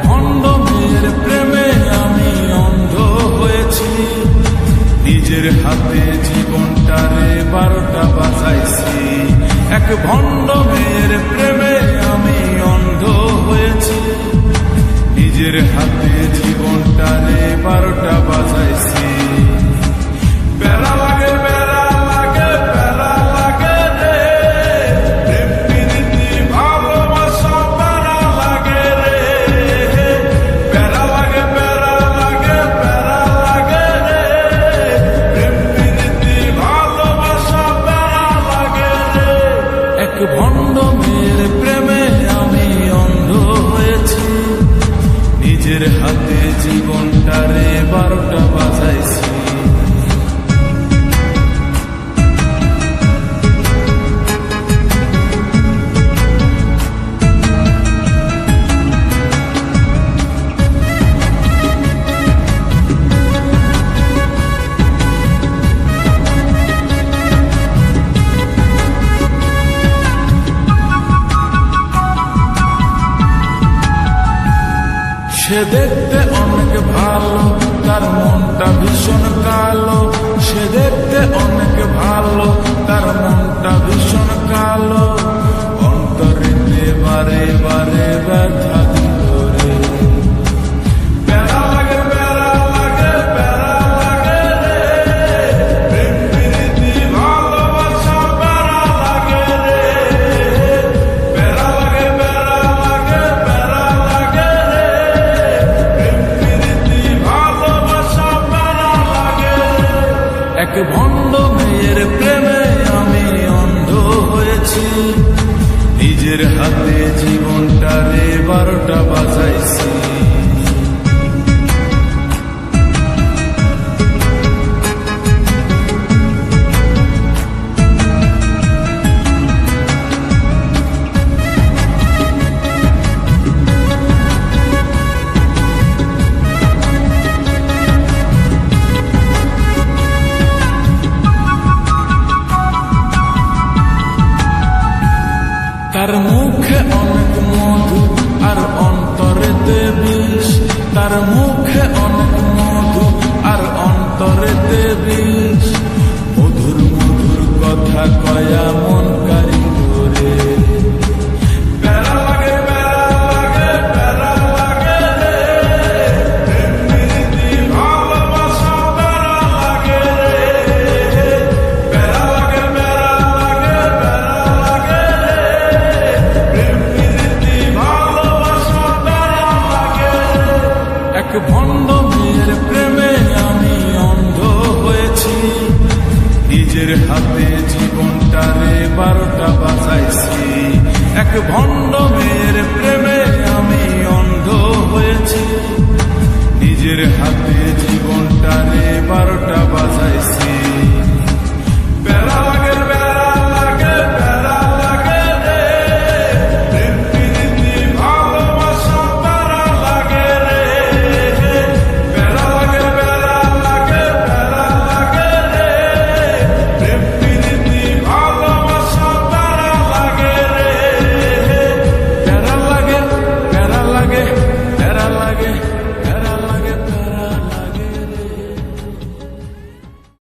ভণ্ড মেয়ের প্রেমে আমি অন্ধ হয়েছি, নিজের হাতে জীবনটারে 12টা বাজাইছি। এক ভণ্ড মেয়ের প্রেমে আমি অন্ধ হয়েছি, নিজের হাতে জীবনটারে 12টা বাজাইছি। প্যারা লাগে প্যারা লাগে প্যারা লাগে রে, প্রেম প্রীতি ভালোবাসা প্যারা লাগে রে। প্যারা লাগে প্যারা লাগে প্যারা লাগে রে, প্রেম প্রীতি ভালোবাসা প্যারা লাগে রে। এক ভণ্ড মেয়ের প্রেমে আমি অন্ধ হয়েছি, নিজের হাতে জীবনটারে 12টা বাজাইছি। সে দেখতে অনেক ভালো, তার মনটা ভীষণ কালো। সে দেখতে অনেক ভালো, তার মনটা ভীষণ কালো। অন্তরেতে বারে বারে ব্যথা দিল রে। প্যারা লাগে প্যারা লাগে প্যারা লাগে রে, প্রেম প্রীতি ভালোবাসা প্যারা লাগে রে। প্যারা লাগে প্যারা লাগে প্যারা লাগে রে, এক ভণ্ড মেয়ের প্রেমে আমি অন্ধ হয়েছি, নিজের হাতে জীবনটারে 12টা বাজাইছি। তার মুখে অনেক মধু আর অন্তরেতে বিষ। তার মুখে অনেক মধু আর অন্তরেতে বিষ। মধুর মধুর কথা কয়া মন কারি করে। প্যারা লাগে প্যারা লাগে প্যারা লাগে রে, প্রেম প্রীতি ভালোবাসা প্যারা লাগে রে। প্যারা লাগে প্যারা লাগে প্যারা লাগে রে, এক ভণ্ড মেয়ের প্রেমে আমি অন্ধ হয়েছি, নিজের হাতে জীবনটারে 12টা বাজাইছি। এক ভণ্ড